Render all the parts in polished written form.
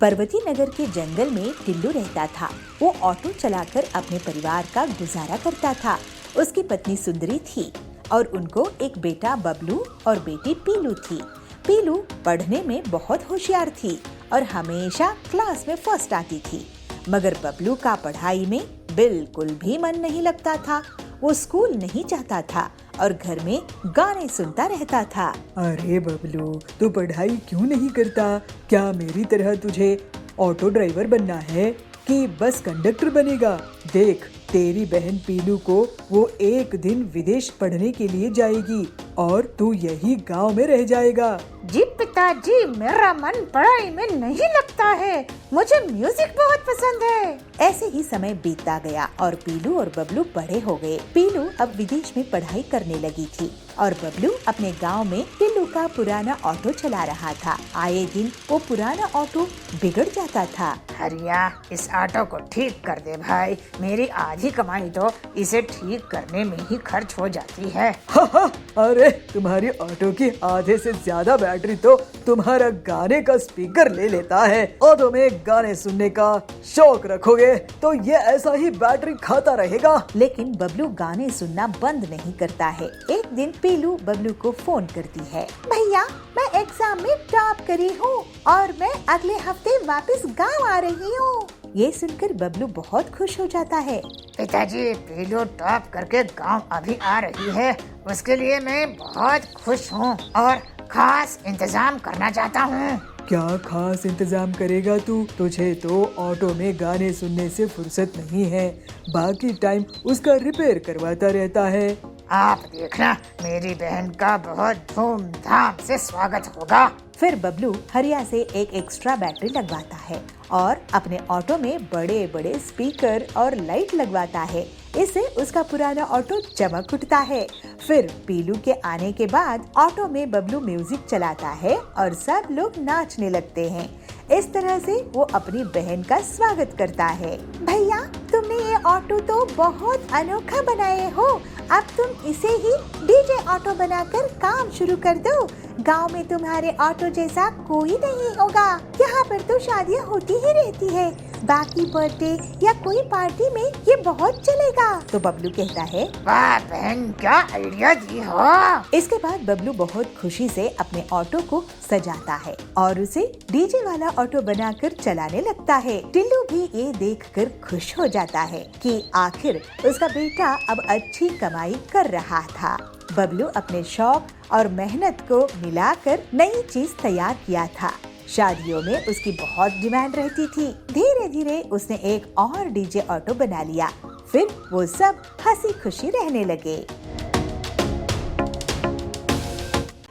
पर्वती नगर के जंगल में टिल्लू रहता था। वो ऑटो चलाकर अपने परिवार का गुजारा करता था। उसकी पत्नी सुंदरी थी और उनको एक बेटा बबलू और बेटी पीलू थी। पीलू पढ़ने में बहुत होशियार थी और हमेशा क्लास में फर्स्ट आती थी, मगर बबलू का पढ़ाई में बिल्कुल भी मन नहीं लगता था। वो स्कूल नहीं जाता था और घर में गाने सुनता रहता था। अरे बबलू, तू पढ़ाई क्यों नहीं करता? क्या मेरी तरह तुझे ऑटो ड्राइवर बनना है कि बस कंडक्टर बनेगा? देख, तेरी बहन पीलू को वो एक दिन विदेश पढ़ने के लिए जाएगी और तू यही गांव में रह जाएगा। जी पिताजी, मेरा मन पढ़ाई में नहीं लगता है। मुझे म्यूजिक बहुत पसंद है। ऐसे ही समय बीतता गया और पीलू और बबलू बड़े हो गए। पीलू अब विदेश में पढ़ाई करने लगी थी और बबलू अपने गांव में टिल्लू का पुराना ऑटो चला रहा था। आए दिन वो पुराना ऑटो बिगड़ जाता था। हरिया, इस ऑटो को ठीक कर दे भाई। मेरी आधी कमाई तो इसे ठीक करने में ही खर्च हो जाती है। अरे, तुम्हारी ऑटो की आधे से ज्यादा बैटरी तो तुम्हारा गाने का स्पीकर ले लेता है। ऑटो में गाने सुनने का शौक रखोगे तो ये ऐसा ही बैटरी खाता रहेगा। लेकिन बबलू गाने सुनना बंद नहीं करता है। एक दिन पीलू बबलू को फोन करती है। भैया, मैं एग्जाम में टॉप करी हूँ और मैं अगले हफ्ते वापस गाँव आ रही हूँ। ये सुनकर बबलू बहुत खुश हो जाता है। पिताजी, पीलू टॉप करके गांव अभी आ रही है। उसके लिए मैं बहुत खुश हूँ और खास इंतजाम करना चाहता हूँ। क्या खास इंतजाम करेगा तू? तुझे तो ऑटो में गाने सुनने से फुर्सत नहीं है। बाकी टाइम उसका रिपेयर करवाता रहता है। आप देखना, मेरी बहन का बहुत धूमधाम से स्वागत होगा। फिर बबलू हरिया से एक एक्स्ट्रा बैटरी लगवाता है और अपने ऑटो में बड़े बड़े स्पीकर और लाइट लगवाता है। इससे उसका पुराना ऑटो चमक उठता है। फिर पीलू के आने के बाद ऑटो में बबलू म्यूजिक चलाता है और सब लोग नाचने लगते हैं। इस तरह से वो अपनी बहन का स्वागत करता है। भैया, तुमने ये ऑटो तो बहुत अनोखा बनाए हो। अब तुम इसे ही डीजे ऑटो बनाकर काम शुरू कर दो। गांव में तुम्हारे ऑटो जैसा कोई नहीं होगा। यहाँ पर तो शादियाँ होती ही रहती है। बाकी बर्थडे या कोई पार्टी में ये बहुत चलेगा। तो बबलू कहता है, वाह बहन, क्या आइडिया दी हो। इसके बाद बबलू बहुत खुशी से अपने ऑटो को सजाता है और उसे डीजे वाला ऑटो बनाकर चलाने लगता है। टिल्लू भी ये देखकर खुश हो जाता है कि आखिर उसका बेटा अब अच्छी कमाई कर रहा था। बबलू अपने शौक और मेहनत को मिलाकर नई चीज तैयार किया था। शादियों में उसकी बहुत डिमांड रहती थी। धीरे धीरे उसने एक और डीजे ऑटो बना लिया। फिर वो सब हंसी खुशी रहने लगे।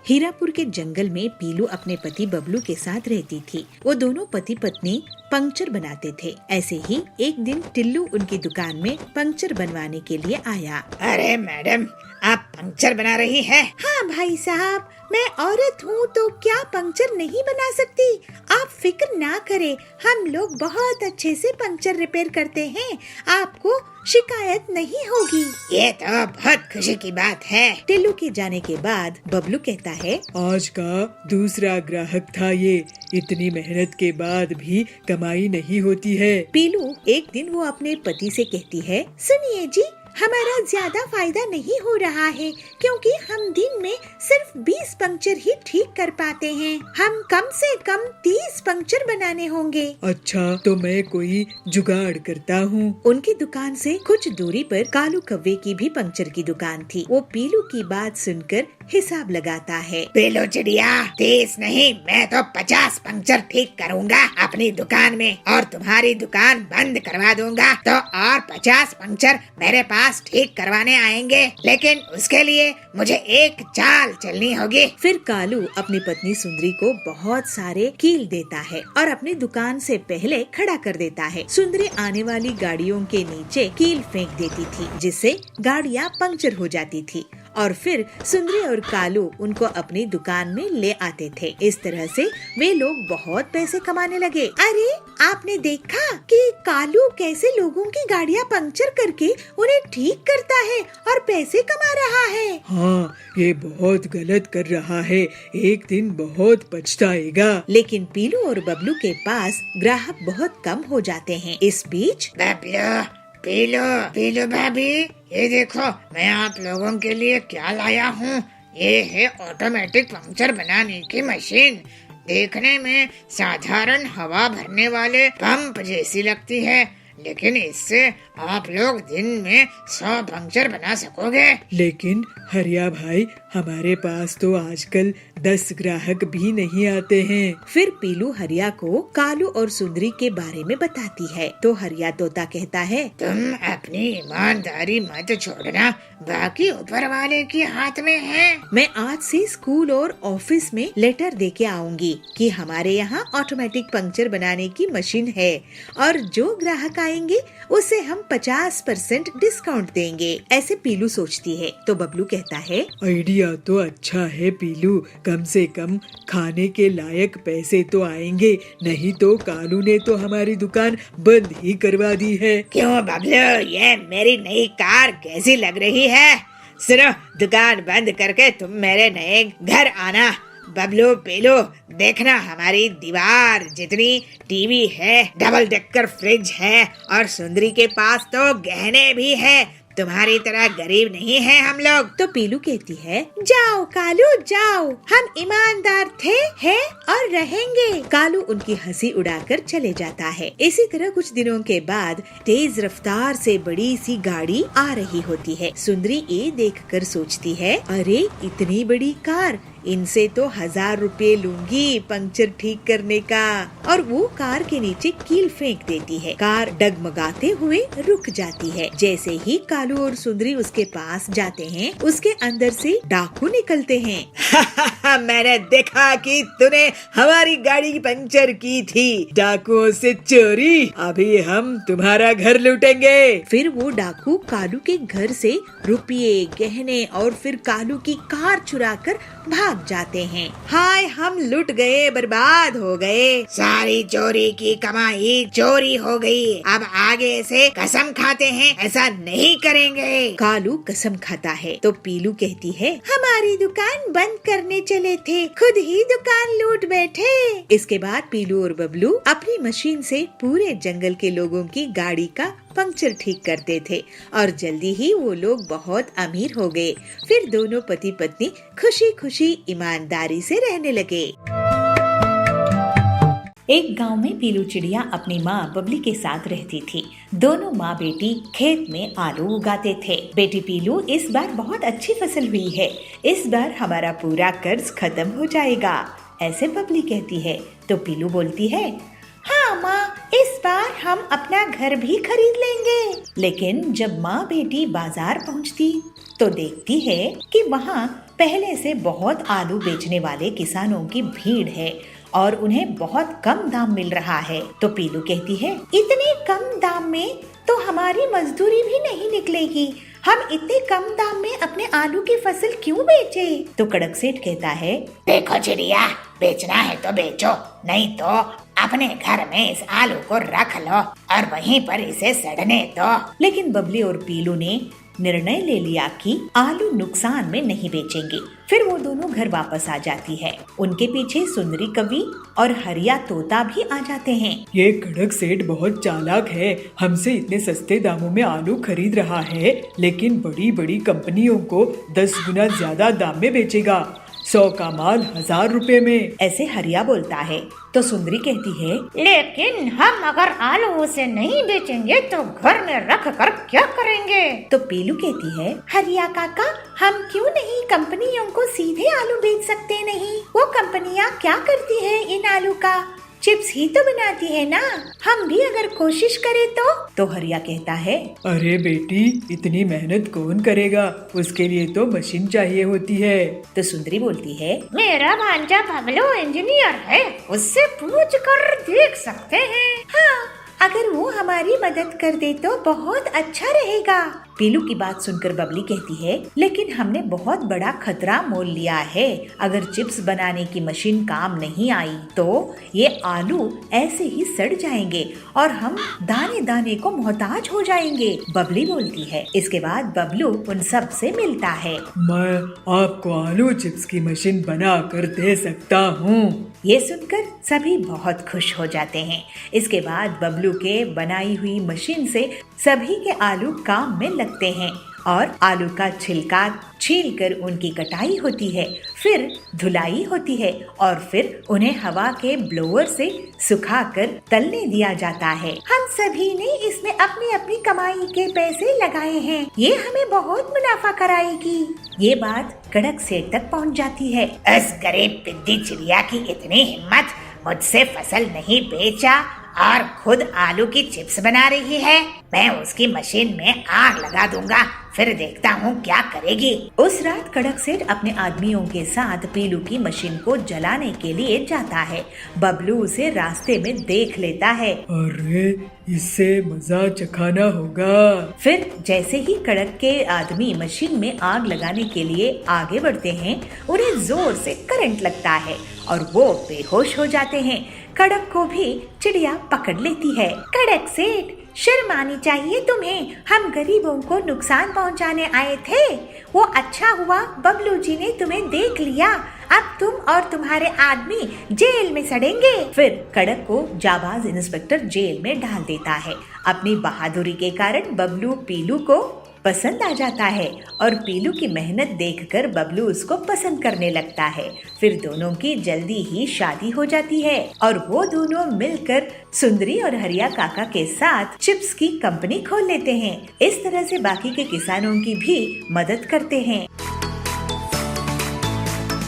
हीरापुर के जंगल में पीलू अपने पति बबलू के साथ रहती थी। वो दोनों पति पत्नी पंक्चर बनाते थे। ऐसे ही एक दिन टिल्लू उनकी दुकान में पंक्चर बनवाने के लिए आया। अरे मैडम, आप पंक्चर बना रही हैं? हाँ भाई साहब, मैं औरत हूँ तो क्या पंक्चर नहीं बना सकती? आप फिक्र ना करें, हम लोग बहुत अच्छे से पंक्चर रिपेयर करते हैं। आपको शिकायत नहीं होगी। ये तो बहुत खुशी की बात है। टिल्लू के जाने के बाद बबलू कहता है, आज का दूसरा ग्राहक था ये। इतनी मेहनत के बाद भी कमाई नहीं होती है। पीलू एक दिन वो अपने पति से कहती है, सुनिए जी, हमारा ज्यादा फायदा नहीं हो रहा है क्योंकि हम दिन में सिर्फ 20 पंक्चर ही ठीक कर पाते हैं। हम कम से कम 30 पंक्चर बनाने होंगे। अच्छा, तो मैं कोई जुगाड़ करता हूँ। उनकी दुकान से कुछ दूरी पर कालू कव्वे की भी पंक्चर की दुकान थी। वो पीलू की बात सुनकर हिसाब लगाता है। पीलू चिड़िया, 30 नहीं, मैं तो 50 पंक्चर ठीक करूँगा अपनी दुकान में और तुम्हारी दुकान बंद करवा दूंगा। तो और 50 पंक्चर मेरे पास ठीक करवाने आएंगे, लेकिन उसके लिए मुझे एक चाल चलनी होगी। फिर कालू अपनी पत्नी सुंदरी को बहुत सारे कील देता है और अपनी दुकान से पहले खड़ा कर देता है। सुंदरी आने वाली गाड़ियों के नीचे कील फेंक देती थी, जिससे गाड़ियाँ पंक्चर हो जाती थी और फिर सुंदरी और कालू उनको अपनी दुकान में ले आते थे। इस तरह से वे लोग बहुत पैसे कमाने लगे। अरे आपने देखा कि कालू कैसे लोगों की गाड़ियाँ पंक्चर करके उन्हें ठीक करता है और पैसे कमा रहा है। हाँ, ये बहुत गलत कर रहा है, एक दिन बहुत पछताएगा। लेकिन पीलू और बबलू के पास ग्राहक बहुत कम हो जाते हैं। इस बीच पीलू भाभी, ये देखो मैं आप लोगों के लिए क्या लाया हूँ। ये है ऑटोमेटिक पंक्चर बनाने की मशीन। देखने में साधारण हवा भरने वाले पंप जैसी लगती है, लेकिन इससे आप लोग दिन में 100 पंक्चर बना सकोगे। लेकिन हरिया भाई, हमारे पास तो आजकल 10 ग्राहक भी नहीं आते हैं। फिर पीलू हरिया को कालू और सुंदरी के बारे में बताती है। तो हरिया तोता कहता है, तुम अपनी ईमानदारी मत छोड़ना, बाकी ऊपर वाले के हाथ में है। मैं आज से स्कूल और ऑफिस में लेटर देके आऊंगी कि हमारे यहाँ ऑटोमेटिक पंक्चर बनाने की मशीन है और जो ग्राहक आएंगे उसे हम 50% डिस्काउंट देंगे। ऐसे पीलू सोचती है। तो बबलू कहता है, आइडिया तो अच्छा है पीलू, कम से कम खाने के लायक पैसे तो आएंगे, नहीं तो कालू ने तो हमारी दुकान बंद ही करवा दी है। क्यों बबलू, ये मेरी नई कार कैसी लग रही है? सुनो, दुकान बंद करके तुम मेरे नए घर आना। बबलू पीलू, देखना हमारी दीवार जितनी टीवी है, डबल डेकर फ्रिज है और सुंदरी के पास तो गहने भी है। तुम्हारी तरह गरीब नहीं है हम लोग। तो पीलू कहती है, जाओ कालू जाओ, हम ईमानदार थे, हैं और रहेंगे। कालू उनकी हंसी उड़ाकर चले जाता है। इसी तरह कुछ दिनों के बाद तेज रफ्तार से बड़ी सी गाड़ी आ रही होती है। सुंदरी ये देखकर सोचती है, अरे इतनी बड़ी कार, इनसे तो 1000 रुपए लूंगी पंक्चर ठीक करने का। और वो कार के नीचे कील फेंक देती है। कार डगमगाते हुए रुक जाती है। जैसे ही कालू और सुंदरी उसके पास जाते हैं, उसके अंदर से डाकू निकलते हैं। मैंने देखा कि तूने हमारी गाड़ी पंक्चर की थी। डाकुओं से चोरी, अभी हम तुम्हारा घर लूटेंगे। फिर वो डाकू कालू के घर से रुपये, गहने और फिर कालू की कार चुराकर भाग जाते हैं। हाय, हम लुट गए, बर्बाद हो गए। सारी चोरी की कमाई चोरी हो गई। अब आगे से कसम खाते हैं ऐसा नहीं करेंगे। कालू कसम खाता है। तो पीलू कहती है, हमारी दुकान बंद करने चले थे, खुद ही दुकान लूट बैठे। इसके बाद पीलू और बबलू अपनी मशीन से पूरे जंगल के लोगों की गाड़ी का पंक्चर ठीक करते थे और जल्दी ही वो लोग बहुत अमीर हो गए। फिर दोनों पति पत्नी खुशी खुशी ईमानदारी से रहने लगे। एक गांव में पीलू चिड़िया अपनी माँ बबली के साथ रहती थी। दोनों माँ बेटी खेत में आलू उगाते थे। बेटी पीलू, इस बार बहुत अच्छी फसल हुई है, इस बार हमारा पूरा कर्ज खत्म हो जाएगा, ऐसे बबली कहती है। तो पीलू बोलती है, हाँ माँ, इस बार हम अपना घर भी खरीद लेंगे। लेकिन जब माँ बेटी बाजार पहुँचती तो देखती है कि वहाँ पहले से बहुत आलू बेचने वाले किसानों की भीड़ है और उन्हें बहुत कम दाम मिल रहा है। तो पीलू कहती है, इतने कम दाम में तो हमारी मजदूरी भी नहीं निकलेगी, हम इतने कम दाम में अपने आलू की फसल क्यों बेचे? तो कड़क सेठ कहता है, देखो चिड़िया, बेचना है तो बेचो, नहीं तो अपने घर में इस आलू को रख लो और वहीं पर इसे सड़ने दो। लेकिन बबली और पीलू ने निर्णय ले लिया कि आलू नुकसान में नहीं बेचेंगे। फिर वो दोनों घर वापस आ जाती है। उनके पीछे सुंदरी कवि और हरिया तोता भी आ जाते हैं। ये कड़क सेठ बहुत चालाक है, हमसे इतने सस्ते दामों में आलू खरीद रहा है, लेकिन बड़ी बड़ी कंपनियों को 10 गुना ज्यादा दाम में बेचेगा, 100 का माल 1000 रुपए में, ऐसे हरिया बोलता है। तो सुंदरी कहती है, लेकिन हम अगर आलू उसे नहीं बेचेंगे तो घर में रख कर क्या करेंगे? तो पीलू कहती है, हरिया काका, हम क्यों नहीं कंपनियों को सीधे आलू बेच सकते नहीं? वो कंपनियां क्या करती है इन आलू का? चिप्स ही तो बनाती है ना, हम भी अगर कोशिश करें तो हरिया कहता है, अरे बेटी, इतनी मेहनत कौन करेगा, उसके लिए तो मशीन चाहिए होती है। तो सुंदरी बोलती है, मेरा भांजा बबलू इंजीनियर है, उससे पूछ कर देख सकते हैं। हाँ, अगर वो हमारी मदद कर दे तो बहुत अच्छा रहेगा। पीलू की बात सुनकर बबली कहती है, लेकिन हमने बहुत बड़ा खतरा मोल लिया है। अगर चिप्स बनाने की मशीन काम नहीं आई तो ये आलू ऐसे ही सड़ जाएंगे और हम दाने दाने को मोहताज हो जाएंगे। बबली बोलती है। इसके बाद बबलू उन सब से मिलता है। मैं आपको आलू चिप्स की मशीन बना कर दे सकता हूँ। ये सुनकर सभी बहुत खुश हो जाते हैं। इसके बाद बबलू के बनाई हुई मशीन से सभी के आलू काम में लगते हैं और आलू का छिलका छील कर उनकी कटाई होती है, फिर धुलाई होती है और फिर उन्हें हवा के ब्लोअर से सुखाकर तलने दिया जाता है। हम सभी ने इसमें अपनी अपनी कमाई के पैसे लगाए हैं, ये हमें बहुत मुनाफा कराएगी। ये बात कड़क सेठ तक पहुंच जाती है। उस गरीब पिद्दी चिड़िया की इतनी हिम्मत, मुझसे फसल नहीं बेचा और खुद आलू की चिप्स बना रही है। मैं उसकी मशीन में आग लगा दूंगा, फिर देखता हूँ क्या करेगी। उस रात कड़क सेठ अपने आदमियों के साथ पीलू की मशीन को जलाने के लिए जाता है। बबलू उसे रास्ते में देख लेता है। अरे इससे मजा चखाना होगा। फिर जैसे ही कड़क के आदमी मशीन में आग लगाने के लिए आगे बढ़ते हैं, उन्हें जोर से करंट लगता है और वो बेहोश हो जाते हैं। कड़क को भी चिड़िया पकड़ लेती है। कड़क सेठ, शर्म आनी चाहिए तुम्हें, हम गरीबों को नुकसान पहुंचाने आए थे। वो अच्छा हुआ बबलू जी ने तुम्हें देख लिया, अब तुम और तुम्हारे आदमी जेल में सड़ेंगे। फिर कड़क को जाबाज इंस्पेक्टर जेल में डाल देता है। अपनी बहादुरी के कारण बबलू पीलू को पसंद आ जाता है और पीलू की मेहनत देखकर बबलू उसको पसंद करने लगता है। फिर दोनों की जल्दी ही शादी हो जाती है और वो दोनों मिलकर सुंदरी और हरिया काका के साथ चिप्स की कंपनी खोल लेते हैं। इस तरह से बाकी के किसानों की भी मदद करते हैं।